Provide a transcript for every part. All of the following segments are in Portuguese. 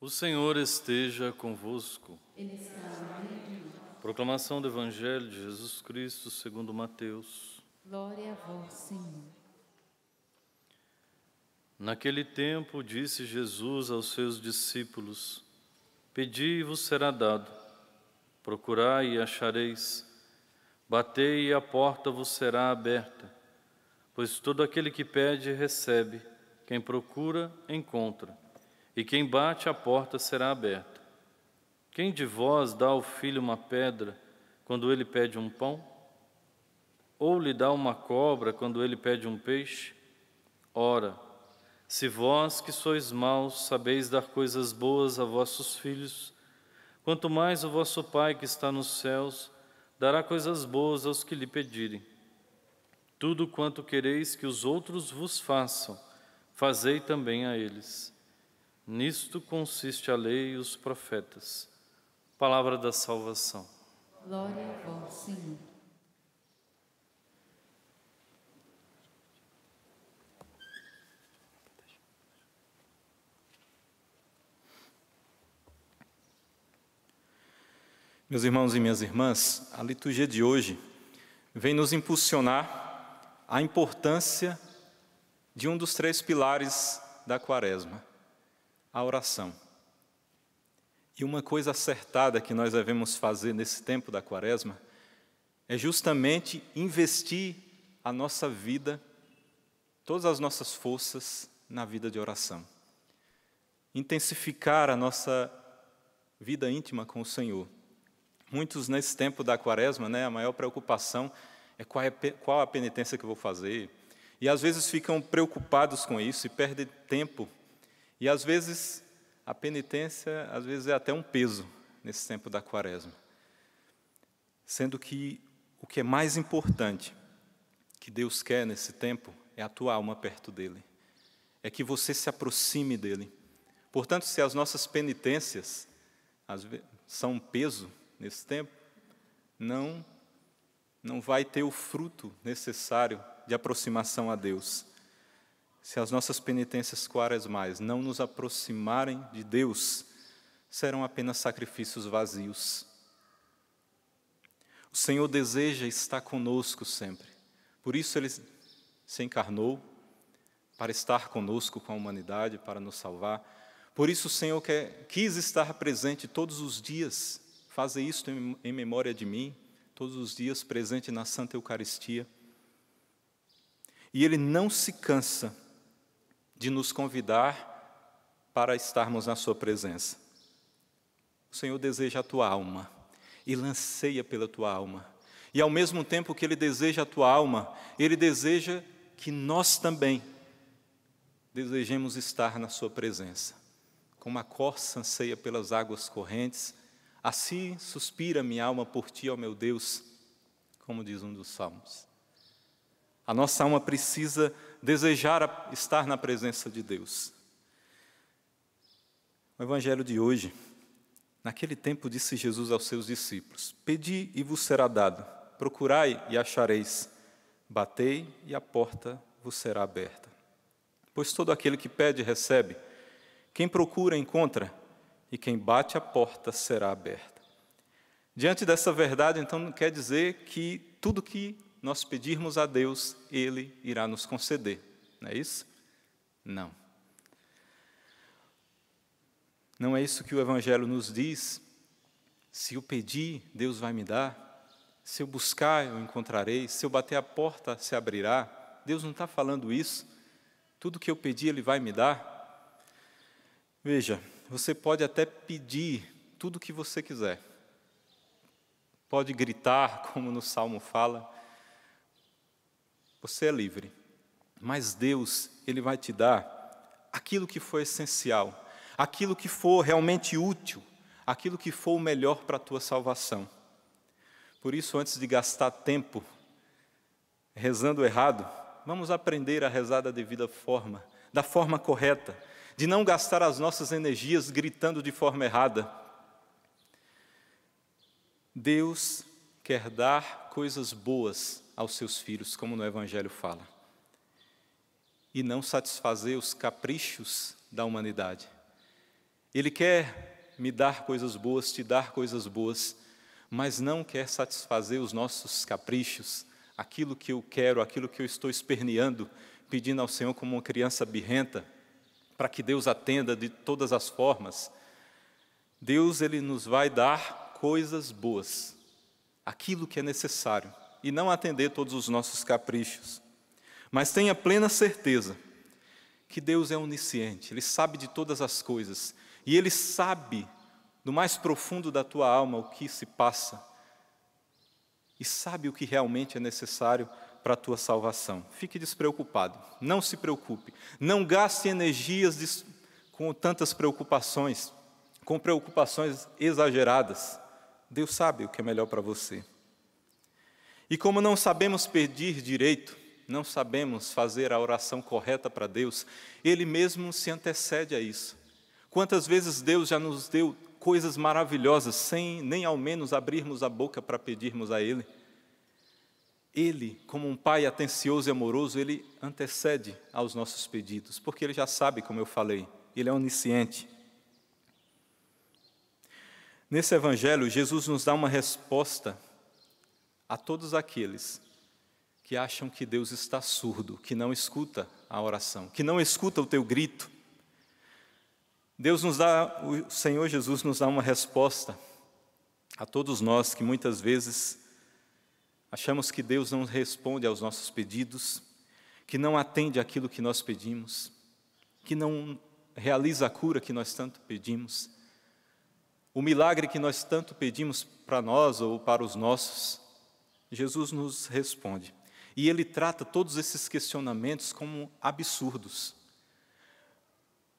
O Senhor esteja convosco. Ele está no meio de nós. Proclamação do Evangelho de Jesus Cristo segundo Mateus. Glória a vós, Senhor. Naquele tempo disse Jesus aos seus discípulos: Pedi e vos será dado, procurai e achareis, batei e a porta vos será aberta. Pois todo aquele que pede recebe, quem procura encontra, e quem bate a porta será aberta. Quem de vós dá ao filho uma pedra quando ele pede um pão? Ou lhe dá uma cobra quando ele pede um peixe? Ora, se vós que sois maus sabeis dar coisas boas a vossos filhos, quanto mais o vosso Pai que está nos céus dará coisas boas aos que lhe pedirem. Tudo quanto quereis que os outros vos façam, fazei também a eles. Nisto consiste a lei e os profetas. Palavra da salvação. Glória a vós, Senhor. Meus irmãos e minhas irmãs, a liturgia de hoje vem nos impulsionar a importância de um dos 3 pilares da Quaresma, a oração. E uma coisa acertada que nós devemos fazer nesse tempo da Quaresma é justamente investir a nossa vida, todas as nossas forças na vida de oração. Intensificar a nossa vida íntima com o Senhor. Muitos nesse tempo da Quaresma, a maior preocupação é qual a penitência que eu vou fazer. E às vezes ficam preocupados com isso e perdem tempo. E às vezes a penitência é até um peso nesse tempo da Quaresma. Sendo que o que é mais importante que Deus quer nesse tempo é a tua alma perto dEle. É que você se aproxime dEle. Portanto, se as nossas penitências são um peso nesse tempo, não vai ter o fruto necessário de aproximação a Deus. Se as nossas penitências quaresmais não nos aproximarem de Deus, serão apenas sacrifícios vazios. O Senhor deseja estar conosco sempre. Por isso Ele se encarnou, para estar conosco com a humanidade, para nos salvar. Por isso o Senhor quis estar presente todos os dias. Faze isto em memória de mim, todos os dias presente na Santa Eucaristia. E Ele não se cansa de nos convidar para estarmos na sua presença. O Senhor deseja a tua alma, Ele anseia pela tua alma. E ao mesmo tempo que Ele deseja a tua alma, Ele deseja que nós também desejemos estar na sua presença. Como a corça anseia pelas águas correntes, assim suspira minha alma por ti, ó meu Deus, como diz um dos salmos. A nossa alma precisa desejar estar na presença de Deus. O Evangelho de hoje, naquele tempo disse Jesus aos seus discípulos: Pedi e vos será dado, procurai e achareis, batei e a porta vos será aberta. Pois todo aquele que pede recebe, quem procura encontra, e quem bate a porta será aberta. Diante dessa verdade, então, não quer dizer que tudo que nós pedirmos a Deus, Ele irá nos conceder. Não é isso? Não. Não é isso que o Evangelho nos diz. Se eu pedir, Deus vai me dar. Se eu buscar, eu encontrarei. Se eu bater a porta, se abrirá. Deus não está falando isso. Tudo que eu pedir, Ele vai me dar. Veja, você pode até pedir tudo o que você quiser. Pode gritar, como no Salmo fala. Você é livre. Mas Deus, Ele vai te dar aquilo que for essencial, aquilo que for realmente útil, aquilo que for o melhor para a tua salvação. Por isso, antes de gastar tempo rezando errado, vamos aprender a rezar da devida forma, da forma correta, de não gastar as nossas energias gritando de forma errada. Deus quer dar coisas boas aos seus filhos, como no Evangelho fala. e não satisfazer os caprichos da humanidade. Ele quer me dar coisas boas, te dar coisas boas, mas não quer satisfazer os nossos caprichos, aquilo que eu quero, aquilo que eu estou esperneando, pedindo ao Senhor como uma criança birrenta, para que Deus atenda de todas as formas. Deus, Ele nos vai dar coisas boas, aquilo que é necessário, e não atender todos os nossos caprichos. Mas tenha plena certeza que Deus é onisciente, Ele sabe de todas as coisas, e Ele sabe do mais profundo da tua alma o que se passa, e sabe o que realmente é necessário para a tua salvação. Fique despreocupado, não se preocupe, não gaste energias com tantas preocupações, com preocupações exageradas. Deus sabe o que é melhor para você. E como não sabemos pedir direito, não sabemos fazer a oração correta para Deus, Ele mesmo se antecede a isso. Quantas vezes Deus já nos deu coisas maravilhosas, sem nem ao menos abrirmos a boca para pedirmos a Ele? Ele, como um pai atencioso e amoroso, Ele antecede aos nossos pedidos, porque Ele já sabe, como eu falei, Ele é onisciente. Nesse Evangelho, Jesus nos dá uma resposta a todos aqueles que acham que Deus está surdo, que não escuta a oração, que não escuta o teu grito. O Senhor Jesus nos dá uma resposta a todos nós que muitas vezes achamos que Deus não responde aos nossos pedidos, que não atende àquilo que nós pedimos, que não realiza a cura que nós tanto pedimos, o milagre que nós tanto pedimos para nós ou para os nossos. Jesus nos responde. E Ele trata todos esses questionamentos como absurdos.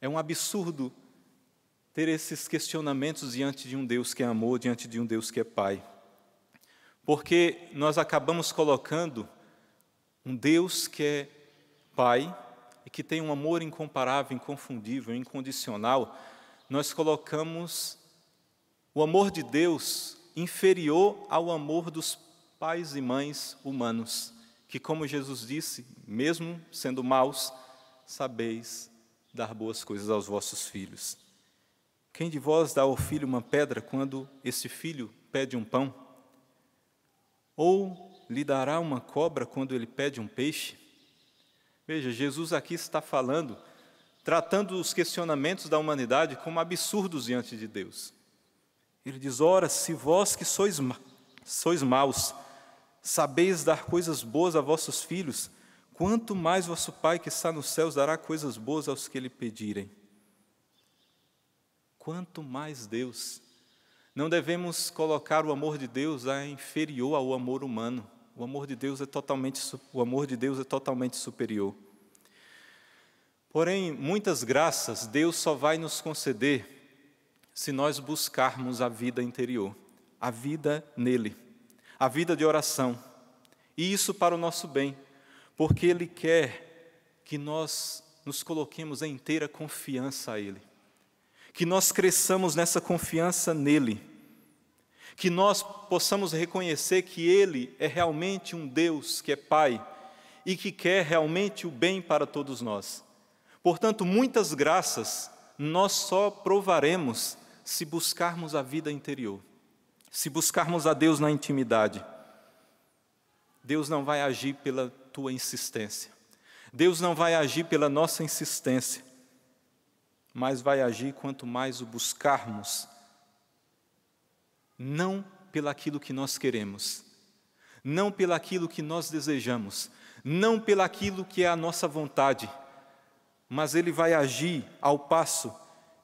É um absurdo ter esses questionamentos diante de um Deus que é amor, diante de um Deus que é Pai. Porque nós acabamos colocando um Deus que é Pai e que tem um amor incomparável, inconfundível, incondicional. Nós colocamos o amor de Deus inferior ao amor dos pais e mães humanos, que, como Jesus disse, mesmo sendo maus, sabeis dar boas coisas aos vossos filhos. Quem de vós dá ao filho uma pedra quando esse filho pede um pão? Ou lhe dará uma cobra quando ele pede um peixe? Veja, Jesus aqui está falando, tratando os questionamentos da humanidade como absurdos diante de Deus. Ele diz: ora, se vós que sois maus, sabeis dar coisas boas a vossos filhos, quanto mais vosso Pai que está nos céus dará coisas boas aos que lhe pedirem. Quanto mais Deus. Não devemos colocar o amor de Deus inferior ao amor humano. O amor de Deus é totalmente superior. Porém, muitas graças Deus só vai nos conceder se nós buscarmos a vida interior, a vida nele, a vida de oração. E isso para o nosso bem, porque Ele quer que nós nos coloquemos em inteira confiança a Ele, que nós cresçamos nessa confiança nele, que nós possamos reconhecer que Ele é realmente um Deus que é Pai e que quer realmente o bem para todos nós. Portanto, muitas graças nós só provaremos se buscarmos a vida interior, se buscarmos a Deus na intimidade. Deus não vai agir pela tua insistência, Deus não vai agir pela nossa insistência, mas vai agir quanto mais o buscarmos, não pelaquilo que nós queremos, não pelaquilo que nós desejamos, não pelaquilo que é a nossa vontade, mas Ele vai agir ao passo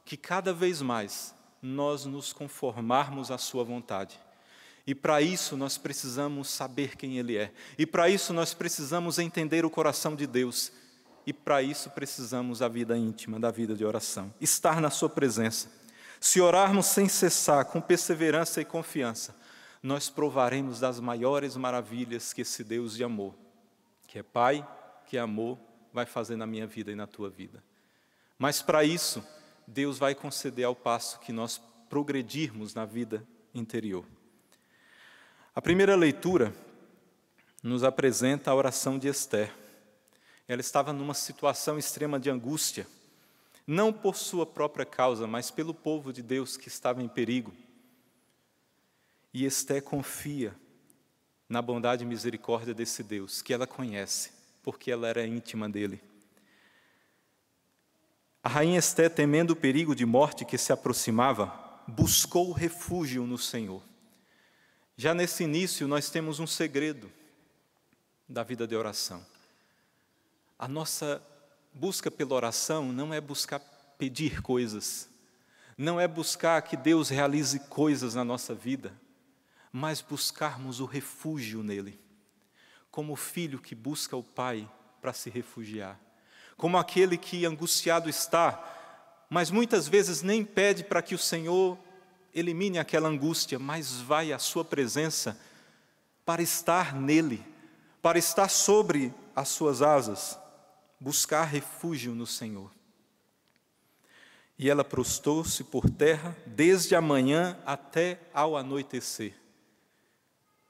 que cada vez mais nós nos conformarmos à sua vontade. E para isso nós precisamos saber quem Ele é, e para isso nós precisamos entender o coração de Deus, e para isso precisamos da vida íntima, da vida de oração, estar na sua presença. Se orarmos sem cessar, com perseverança e confiança, nós provaremos das maiores maravilhas que esse Deus de amor, que é Pai, que é amor, vai fazer na minha vida e na tua vida. Mas para isso, Deus vai conceder ao passo que nós progredirmos na vida interior. A primeira leitura nos apresenta a oração de Esther. ela estava numa situação extrema de angústia, não por sua própria causa, mas pelo povo de Deus que estava em perigo. E Esté confia na bondade e misericórdia desse Deus, que ela conhece, porque ela era íntima dele. A rainha Esté, temendo o perigo de morte que se aproximava, buscou refúgio no Senhor. Já nesse início, nós temos um segredo da vida de oração. A nossa busca pela oração não é buscar pedir coisas, não é buscar que Deus realize coisas na nossa vida, mas buscarmos o refúgio nele, como o filho que busca o pai para se refugiar, como aquele que angustiado está, mas muitas vezes nem pede para que o Senhor elimine aquela angústia, mas vai à sua presença para estar nele, para estar sobre as suas asas, buscar refúgio no Senhor. E ela prostou-se por terra desde a manhã até ao anoitecer.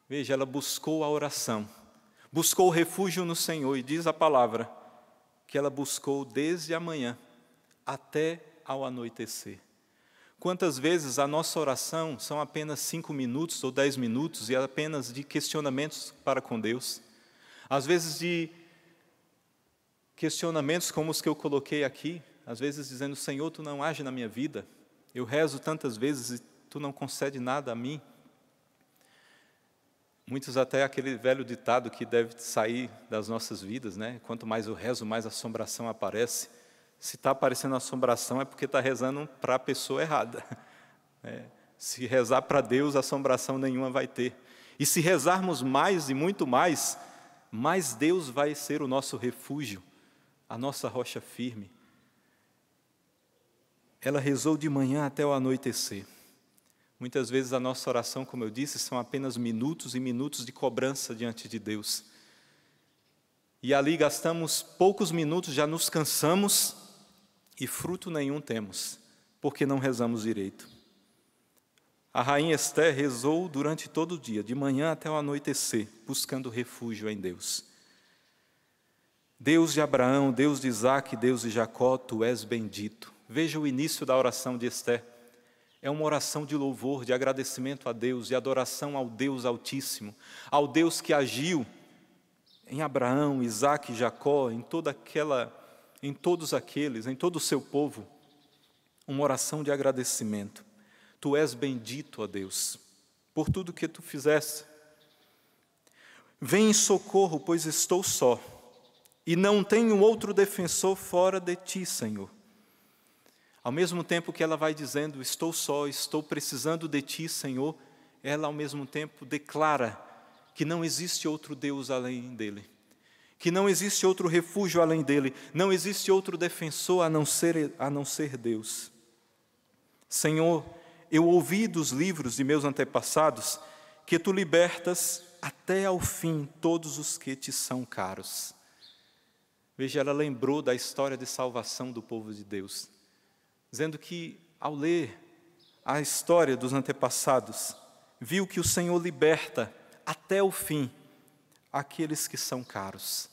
Veja, ela buscou a oração, buscou o refúgio no Senhor, e diz a palavra que ela buscou desde a manhã até ao anoitecer. Quantas vezes a nossa oração são apenas 5 minutos ou 10 minutos e apenas de questionamentos para com Deus? Às vezes de questionamentos como os que eu coloquei aqui, às vezes dizendo: Senhor, Tu não age na minha vida, eu rezo tantas vezes e Tu não concede nada a mim. Muitos até aquele velho ditado que deve sair das nossas vidas, né? Quanto mais eu rezo, mais assombração aparece. Se está aparecendo assombração é porque está rezando para a pessoa errada. Se rezar para Deus, assombração nenhuma vai ter. E se rezarmos mais e muito mais, mais Deus vai ser o nosso refúgio, a nossa rocha firme. Ela rezou de manhã até o anoitecer. Muitas vezes a nossa oração, como eu disse, são apenas minutos e minutos de cobrança diante de Deus. E ali gastamos poucos minutos, já nos cansamos e fruto nenhum temos, porque não rezamos direito. A rainha Esté rezou durante todo o dia, de manhã até o anoitecer, buscando refúgio em Deus. Deus de Abraão, Deus de Isaque, Deus de Jacó, Tu és bendito. Veja o início da oração de Esté. É uma oração de louvor, de agradecimento a Deus, de adoração ao Deus Altíssimo, ao Deus que agiu em Abraão, Isaque e Jacó, em todo o seu povo. Uma oração de agradecimento. Tu és bendito, ó Deus, por tudo que Tu fizeste. Vem em socorro, pois estou só, e não tenho outro defensor fora de Ti, Senhor. Ao mesmo tempo que ela vai dizendo: estou só, estou precisando de Ti, Senhor, ela ao mesmo tempo declara que não existe outro Deus além dEle, que não existe outro refúgio além dEle, não existe outro defensor a não ser Deus. Senhor, eu ouvi dos livros de meus antepassados que Tu libertas até ao fim todos os que Te são caros. Veja, ela lembrou da história de salvação do povo de Deus, dizendo que, ao ler a história dos antepassados, viu que o Senhor liberta até o fim aqueles que são caros.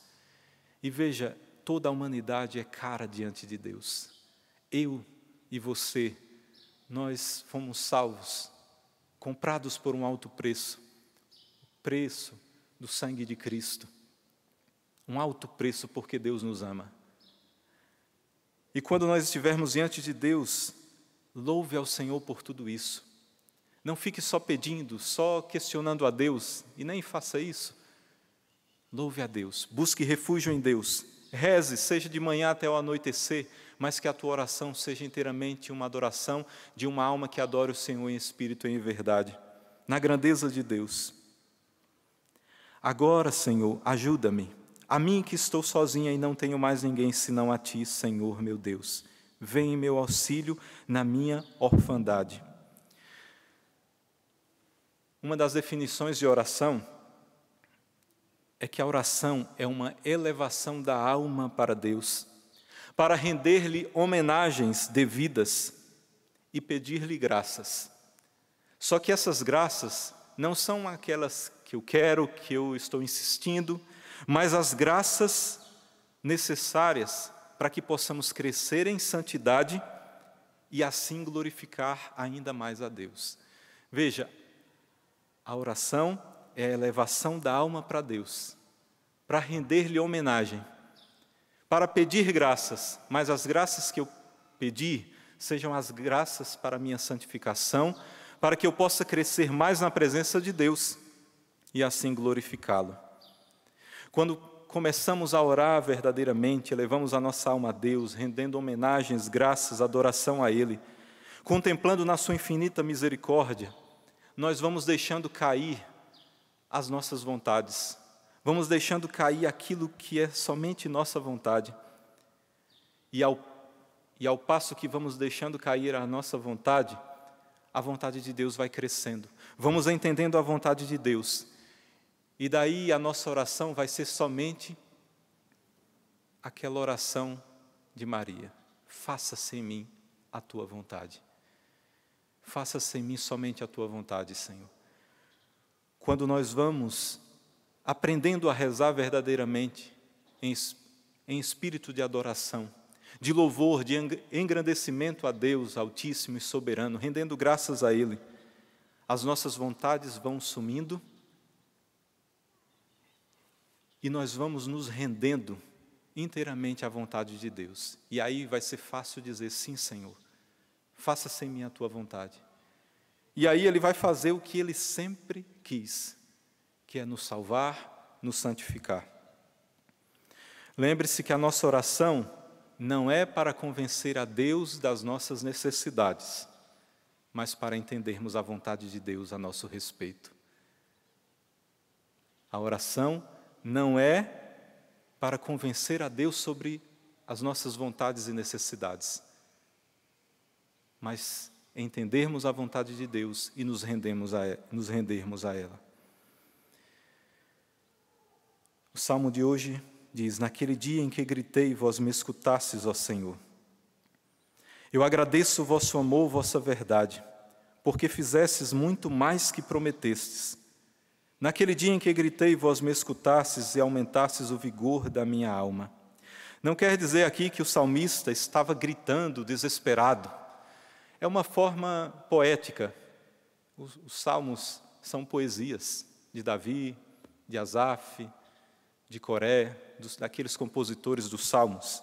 E veja, toda a humanidade é cara diante de Deus. Eu e você, nós fomos salvos, comprados por um alto preço, o preço do sangue de Cristo. Um alto preço porque Deus nos ama. E quando nós estivermos diante de Deus, louve ao Senhor por tudo isso. Não fique só pedindo, só questionando a Deus, e nem faça isso. Louve a Deus, busque refúgio em Deus. Reze, seja de manhã até o anoitecer, mas que a tua oração seja inteiramente uma adoração de uma alma que adora o Senhor em espírito e em verdade, na grandeza de Deus. Agora, Senhor, ajuda-me. A mim que estou sozinha e não tenho mais ninguém senão a Ti, Senhor meu Deus. Vem em meu auxílio na minha orfandade. Uma das definições de oração é que a oração é uma elevação da alma para Deus, para render-lhe homenagens devidas e pedir-lhe graças. Só que essas graças não são aquelas que eu quero, que eu estou insistindo, mas as graças necessárias para que possamos crescer em santidade e assim glorificar ainda mais a Deus. Veja, a oração é a elevação da alma para Deus, para render-lhe homenagem, para pedir graças, mas as graças que eu pedir sejam as graças para a minha santificação, para que eu possa crescer mais na presença de Deus e assim glorificá-lo. Quando começamos a orar verdadeiramente, elevamos a nossa alma a Deus, rendendo homenagens, graças, adoração a Ele, contemplando na sua infinita misericórdia, nós vamos deixando cair as nossas vontades, vamos deixando cair aquilo que é somente nossa vontade. E ao passo que vamos deixando cair a nossa vontade, a vontade de Deus vai crescendo. Vamos entendendo a vontade de Deus. E daí a nossa oração vai ser somente aquela oração de Maria: faça-se em mim a tua vontade. Faça-se em mim somente a tua vontade, Senhor. Quando nós vamos aprendendo a rezar verdadeiramente, em espírito de adoração, de louvor, de engrandecimento a Deus Altíssimo e Soberano, rendendo graças a Ele, as nossas vontades vão sumindo e nós vamos nos rendendo inteiramente à vontade de Deus. E aí vai ser fácil dizer: sim, Senhor, faça-se em mim a tua vontade. E aí Ele vai fazer o que Ele sempre quis, que é nos salvar, nos santificar. Lembre-se que a nossa oração não é para convencer a Deus das nossas necessidades, mas para entendermos a vontade de Deus a nosso respeito. A oração não é para convencer a Deus sobre as nossas vontades e necessidades, mas entendermos a vontade de Deus e nos rendermos a ela. O salmo de hoje diz: naquele dia em que gritei, vós me escutastes, ó Senhor. Eu agradeço o vosso amor, vossa verdade, porque fizestes muito mais que prometestes. Naquele dia em que gritei, vós me escutastes e aumentastes o vigor da minha alma. Não quer dizer aqui que o salmista estava gritando, desesperado. É uma forma poética. Os salmos são poesias de Davi, de Asaf, de Coré, daqueles compositores dos salmos.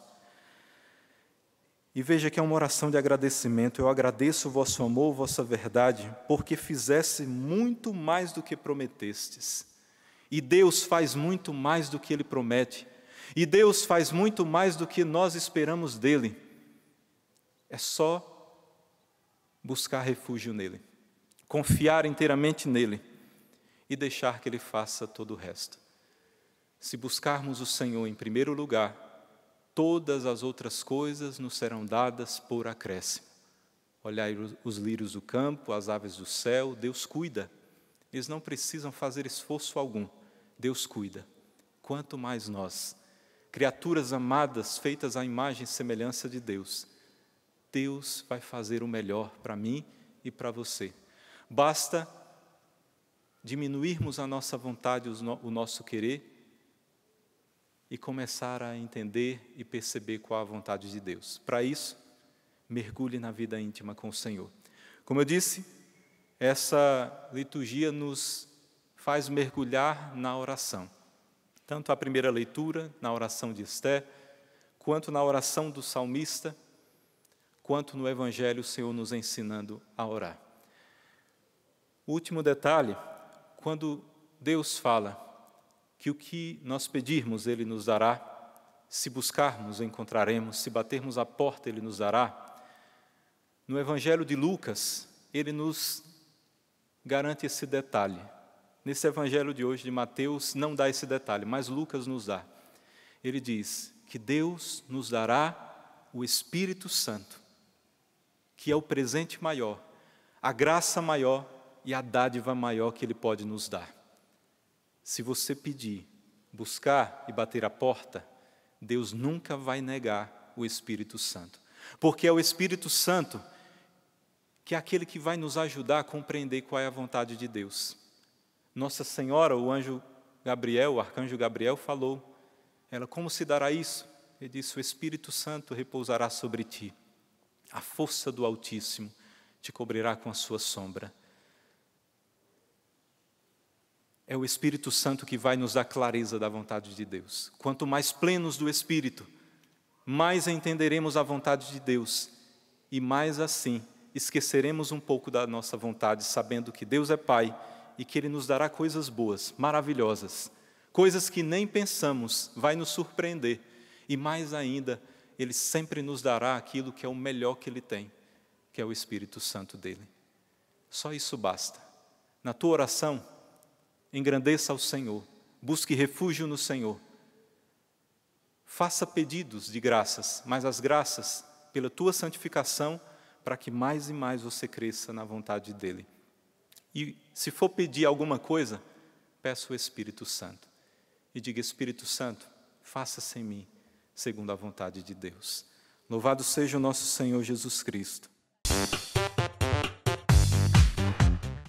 E veja que é uma oração de agradecimento. Eu agradeço o vosso amor, vossa verdade, porque fizesse muito mais do que prometestes. E Deus faz muito mais do que Ele promete. E Deus faz muito mais do que nós esperamos dEle. É só buscar refúgio nele, confiar inteiramente nele e deixar que Ele faça todo o resto. Se buscarmos o Senhor em primeiro lugar, todas as outras coisas nos serão dadas por acréscimo. Olhai os lírios do campo, as aves do céu, Deus cuida. Eles não precisam fazer esforço algum, Deus cuida. Quanto mais nós, criaturas amadas, feitas à imagem e semelhança de Deus, Deus vai fazer o melhor para mim e para você. Basta diminuirmos a nossa vontade, o nosso querer, e começar a entender e perceber qual a vontade de Deus. Para isso, mergulhe na vida íntima com o Senhor. Como eu disse, essa liturgia nos faz mergulhar na oração. Tanto a primeira leitura, na oração de Esther, quanto na oração do salmista, quanto no Evangelho, o Senhor nos ensinando a orar. O último detalhe, quando Deus fala que o que nós pedirmos, Ele nos dará, se buscarmos, encontraremos, se batermos a porta, Ele nos dará. No Evangelho de Lucas, Ele nos garante esse detalhe. Nesse Evangelho de hoje, de Mateus, não dá esse detalhe, mas Lucas nos dá. Ele diz que Deus nos dará o Espírito Santo, que é o presente maior, a graça maior e a dádiva maior que Ele pode nos dar. Se você pedir, buscar e bater a porta, Deus nunca vai negar o Espírito Santo. Porque é o Espírito Santo que é aquele que vai nos ajudar a compreender qual é a vontade de Deus. Nossa Senhora, o anjo Gabriel, o arcanjo Gabriel falou, ela: como se dará isso? Ele disse: o Espírito Santo repousará sobre ti, a força do Altíssimo te cobrirá com a sua sombra. É o Espírito Santo que vai nos dar clareza da vontade de Deus. Quanto mais plenos do Espírito, mais entenderemos a vontade de Deus e mais assim esqueceremos um pouco da nossa vontade, sabendo que Deus é Pai e que Ele nos dará coisas boas, maravilhosas, coisas que nem pensamos, vai nos surpreender. E mais ainda, Ele sempre nos dará aquilo que é o melhor que Ele tem, que é o Espírito Santo dEle. Só isso basta. Na tua oração, engrandeça ao Senhor, busque refúgio no Senhor. Faça pedidos de graças, mas as graças pela tua santificação, para que mais e mais você cresça na vontade dEle. E se for pedir alguma coisa, peça o Espírito Santo. E diga: Espírito Santo, faça-se em mim, segundo a vontade de Deus. Louvado seja o nosso Senhor Jesus Cristo.